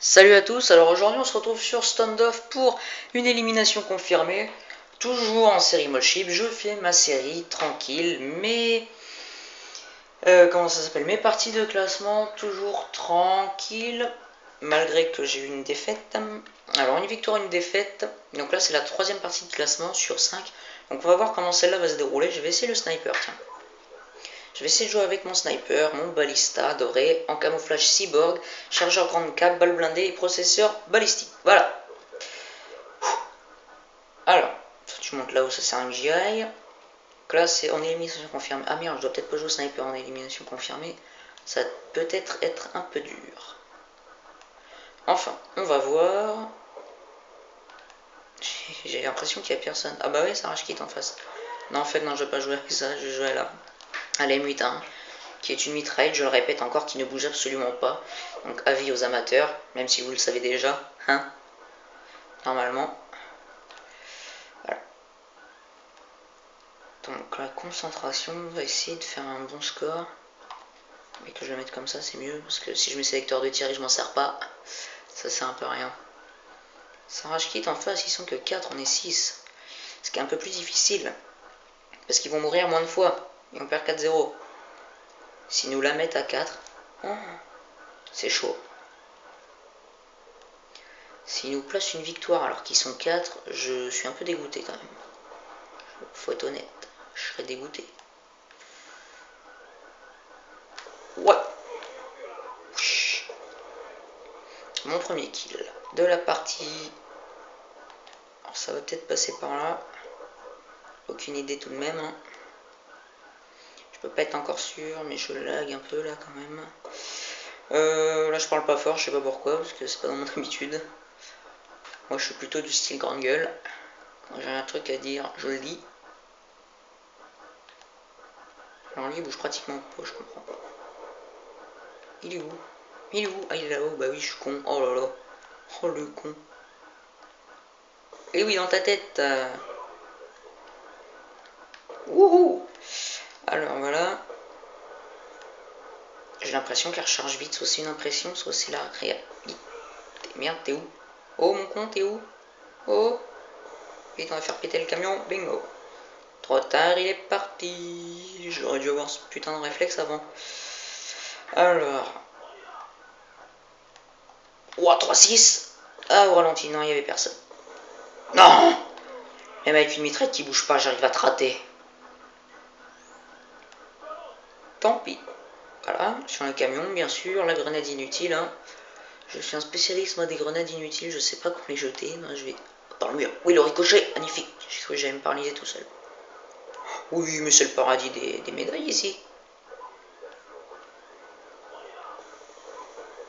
Salut à tous, alors aujourd'hui on se retrouve sur Standoff pour une élimination confirmée. Toujours en série Moship, je fais ma série tranquille, mais... comment ça s'appelle, mes parties de classement toujours tranquille, malgré que j'ai eu une défaite. Alors une victoire, une défaite, donc là c'est la troisième partie de classement sur 5. Donc on va voir comment celle-là va se dérouler, je vais essayer le sniper, tiens. Je vais essayer de jouer avec mon sniper, mon balista doré, en camouflage cyborg, chargeur grande cap, balle blindée et processeur balistique. Voilà. Alors, tu montes là où ça sert un GI. Donc là, c'est en élimination confirmée. Ah merde, je dois peut-être pas jouer au sniper en élimination confirmée. Ça va peut-être être un peu dur. Enfin, on va voir. J'ai l'impression qu'il y a personne. Ah bah ouais, ça rage quitte en face. Non, en fait, non, je vais pas jouer avec ça. Je vais jouer à la M81, qui est une mitraille, je le répète encore, qui ne bouge absolument pas. Donc avis aux amateurs, même si vous le savez déjà, hein, normalement. Voilà. Donc la concentration, on va essayer de faire un bon score. Mais que je vais mettre comme ça, c'est mieux, parce que si je mets sélecteur de tir et je m'en sers pas, ça sert un peu à rien. Sans rage kit en face, ils sont que 4, on est 6. Ce qui est un peu plus difficile, parce qu'ils vont mourir moins de fois, et on perd 4-0. S'ils nous la mettent à 4, oh, c'est chaud. S'ils nous placent une victoire alors qu'ils sont 4, je suis un peu dégoûté quand même. Faut être honnête, je serais dégoûté. Ouais. Mon premier kill de la partie. Alors ça va peut-être passer par là. Aucune idée tout de même. Hein. Je peux pas être encore sûr, mais je lag un peu là quand même. Là je parle pas fort, je sais pas pourquoi, parce que c'est pas dans mon habitude. Moi je suis plutôt du style grande gueule. Quand j'ai un truc à dire, je le dis. Alors lui il bouge pratiquement pas, je comprends pas. Il est où? Il est où? Ah il est là-haut, bah oui je suis con. Oh là là. Oh le con. Et oui dans ta tête. Wouhou. Alors voilà. J'ai l'impression qu'elle recharge vite, soit c'est une impression, soit c'est la réalité. Merde, t'es où? Oh mon con, t'es où? Oh. Vite, on va faire péter le camion, bingo. Trop tard, il est parti. J'aurais dû avoir ce putain de réflexe avant. Alors. Ouah, 3-6. Ah, au ralenti, non, il n'y avait personne. Non. Même avec une mitraille qui bouge pas, j'arrive à te rater. Tant pis. Voilà, sur un camion, bien sûr, la grenade inutile. Hein. Je suis un spécialiste, moi, des grenades inutiles. Je sais pas comment les jeter. Moi, je vais dans le mur. Oui, le ricochet, magnifique. J'ai cru que j'allais me paralyser tout seul. Oui, mais c'est le paradis des médailles ici.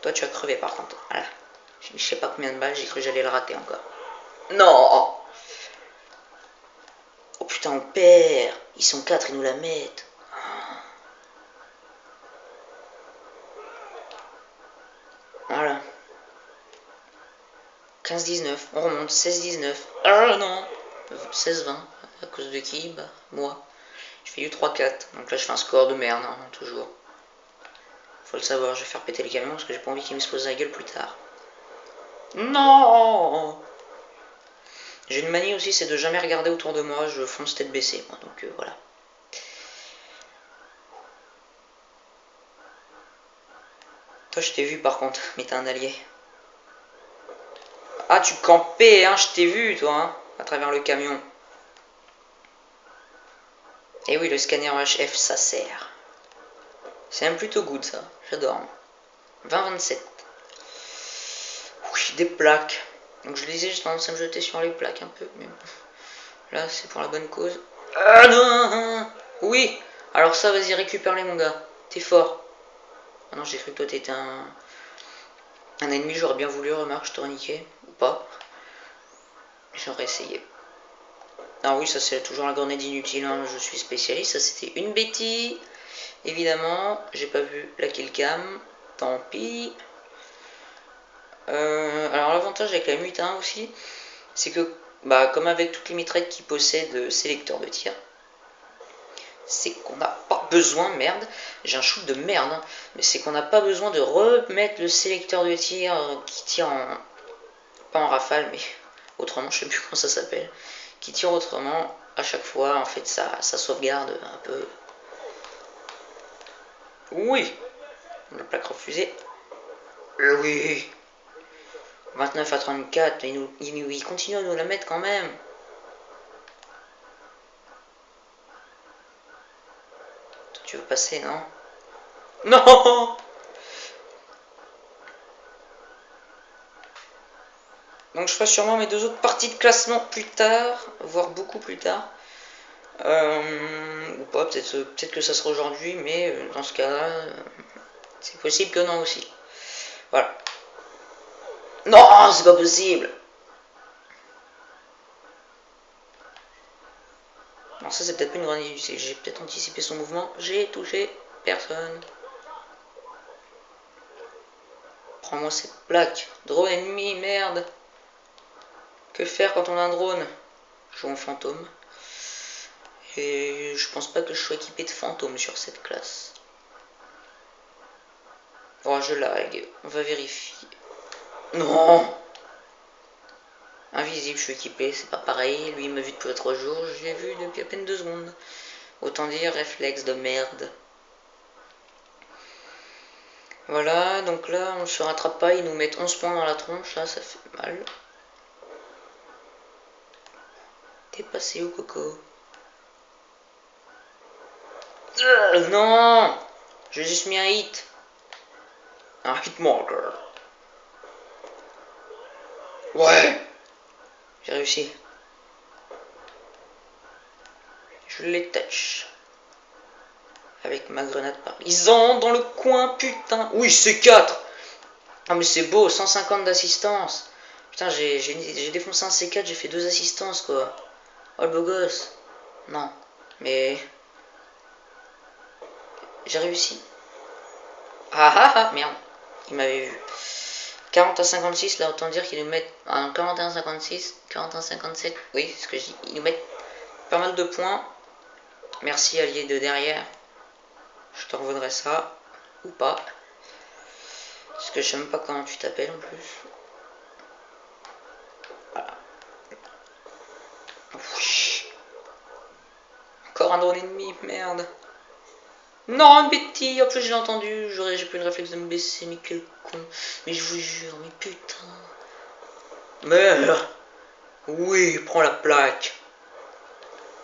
Toi, tu as crevé par contre. Voilà. Je sais pas combien de balles, j'ai cru que j'allais le rater encore. Non. Oh putain, on perd. Ils sont 4, ils nous la mettent. Voilà. 15-19, on remonte. 16-19. Ah non. 16-20. À cause de qui? Bah, moi. Je fais du 3-4. Donc là, je fais un score de merde, hein, toujours. Faut le savoir, je vais faire péter les camions parce que j'ai pas envie qu'ils m'explosent la gueule plus tard. Non. J'ai une manie aussi, c'est de jamais regarder autour de moi, je fonce tête baissée, moi, donc voilà. Toi, je t'ai vu par contre, mais t'es un allié. Ah, tu campais, hein, je t'ai vu, toi, hein, à travers le camion. Et oui, le scanner HF, ça sert. C'est même plutôt good, ça, j'adore. 20-27. Oui, des plaques. Donc je disais, j'ai tendance à me jeter sur les plaques un peu, mais là, c'est pour la bonne cause. Ah non. Oui. Alors ça, vas-y, récupère-les, mon gars. T'es fort. Ah non, j'ai cru que toi, t'étais un ennemi, j'aurais bien voulu, remarque, je t'aurais niqué. Ou pas. J'aurais essayé. Ah oui, ça c'est toujours la grenade inutile, hein. Je suis spécialiste, ça c'était une bêtise. Évidemment, j'ai pas vu la killcam. Tant pis. Alors l'avantage avec la M81 aussi, c'est que, bah, comme avec toutes les mitraillettes qui possèdent sélecteur de tir, c'est qu'on n'a pas besoin, merde, j'ai un shoot de merde, hein, mais c'est qu'on n'a pas besoin de remettre le sélecteur de tir qui tire en... pas en rafale, mais autrement, je sais plus comment ça s'appelle, qui tire autrement à chaque fois, en fait, ça sauvegarde un peu. Oui, la plaque refusée. Oui. 29 à 34, il continue à nous la mettre quand même. Tu veux passer, non? Non. Donc je ferai sûrement mes 2 autres parties de classement plus tard, voire beaucoup plus tard. Ou pas, peut-être que ça sera aujourd'hui, mais dans ce cas-là, c'est possible que non aussi. Voilà. Non, c'est pas possible. Non, ça c'est peut-être pas une grande idée, j'ai peut-être anticipé son mouvement. J'ai touché personne. Prends-moi cette plaque. Drone ennemi, merde. Que faire quand on a un drone? Je joue en fantôme. Et je pense pas que je sois équipé de fantôme sur cette classe. Oh, je lag. On va vérifier. Non! Invisible, je suis équipé, c'est pas pareil. Lui, il m'a vu depuis 3 jours, je l'ai vu depuis à peine 2 secondes. Autant dire réflexe de merde. Voilà, donc là, on se rattrape pas, ils nous mettent 11 points dans la tronche, là, ça fait mal. T'es passé où, Coco? Non! J'ai juste mis un hit. Un hit marker. Ouais! J'ai réussi. Je les touch. Avec ma grenade paralysante dans le coin, putain. Oui, c'est 4. Ah, mais c'est beau, 150 d'assistance. Putain, j'ai défoncé un C4, j'ai fait 2 assistances, quoi. Oh, le beau gosse. Non, mais j'ai réussi. Ah ah ah, merde. Il m'avait vu. 40 à 56, là, autant dire qu'ils nous mettent... Ah, 41 à 56, 41 à 57. Oui, c'est ce que je dis. Ils nous mettent pas mal de points. Merci, allié de derrière. Je te revaudrai ça. Ou pas. Parce que je sais même pas comment tu t'appelles, en plus. Voilà. Encore un drone ennemi, merde. Non, Betty, en plus j'ai entendu, j'ai pris le réflexe de me baisser, mais quel con. Mais je vous jure, mais putain. Merde. Oui, prends la plaque.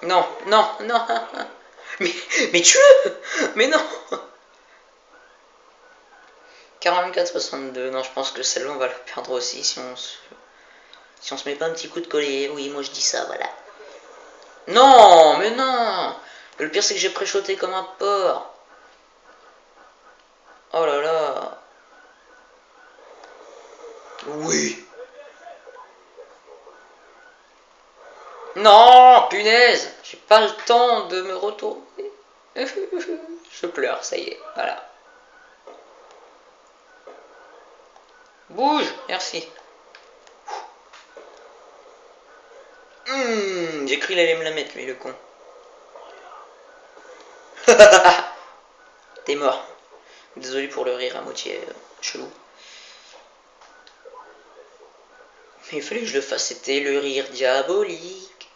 Non, non, non. Mais tue-le. Mais non. 44-62, non, je pense que celle-là on va la perdre aussi si on se met pas un petit coup de collier. Oui, moi je dis ça, voilà. Non, mais non. Le pire c'est que j'ai préchoté comme un porc. Oh là là. Oui. Non, punaise. J'ai pas le temps de me retourner. Je pleure, ça y est, voilà. Bouge, merci. J'ai cru qu'il allait me la mettre, lui, le con. T'es mort. Désolé pour le rire à moitié chelou. Mais il fallait que je le fasse, c'était le rire diabolique.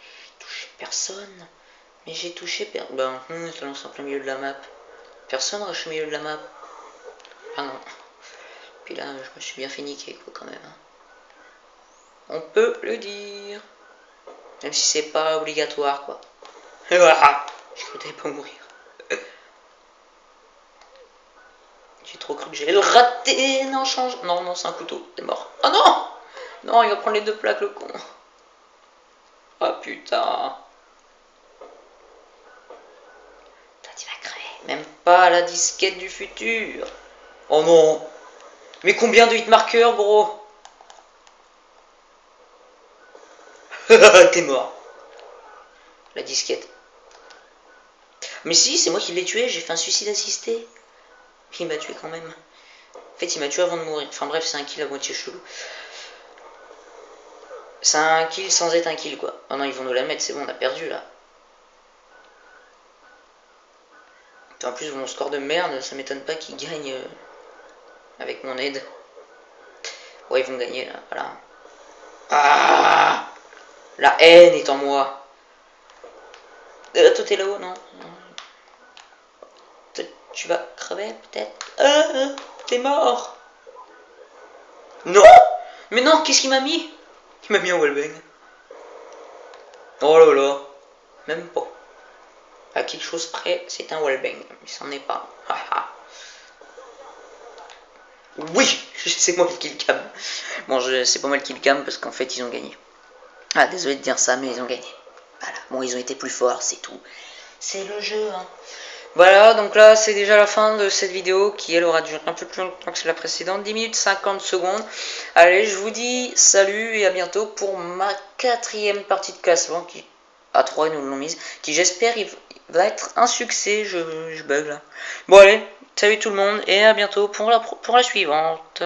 J'ai touché personne. Mais j'ai touché personne. Ben, ça lance en plein milieu de la map. Personne rush au milieu de la map. Ah non. Puis là, je me suis bien fait niquer, quoi, quand même. On peut le dire. Même si c'est pas obligatoire, quoi. Et voilà. Je croyais pas mourir. J'ai trop cru que j'allais le rater. Non, change. Non, non, c'est un couteau. C'est mort. Oh non. Non, il va prendre les 2 plaques, le con. Ah putain. Toi, tu vas crever. Même pas la disquette du futur. Oh non. Mais combien de hitmarkers, gros? T'es mort. La disquette. Mais si, c'est moi qui l'ai tué, j'ai fait un suicide assisté. Il m'a tué quand même. En fait, il m'a tué avant de mourir. Enfin bref, c'est un kill à moitié chelou. C'est un kill sans être un kill, quoi. Oh non, ils vont nous la mettre, c'est bon, on a perdu, là. En plus, mon score de merde, ça m'étonne pas qu'ils gagnent avec mon aide. Ouais, ils vont gagner, là, voilà. Ah, la haine est en moi. Toi, t'es là-haut, non? Tu vas crever, peut-être? T'es mort. Non. Mais non, qu'est-ce qu'il m'a mis? Il m'a mis en wallbang. Oh là là. Même pas. À quelque chose près, c'est un wallbang. Mais c'en est pas. Oui, c'est moi le killcam. Bon, c'est pas moi le killcam parce qu'en fait, ils ont gagné. Ah, désolé de dire ça, mais ils ont gagné. Voilà. Bon, ils ont été plus forts, c'est tout. C'est le jeu, hein. Voilà, donc là, c'est déjà la fin de cette vidéo qui, elle, aura duré un peu plus longtemps que la précédente. 10 minutes 50 secondes. Allez, je vous dis salut et à bientôt pour ma 4e partie de classement qui, à 3, nous l'ont mise, qui j'espère il va être un succès. Je bug là. Bon, allez, salut tout le monde et à bientôt pour la suivante.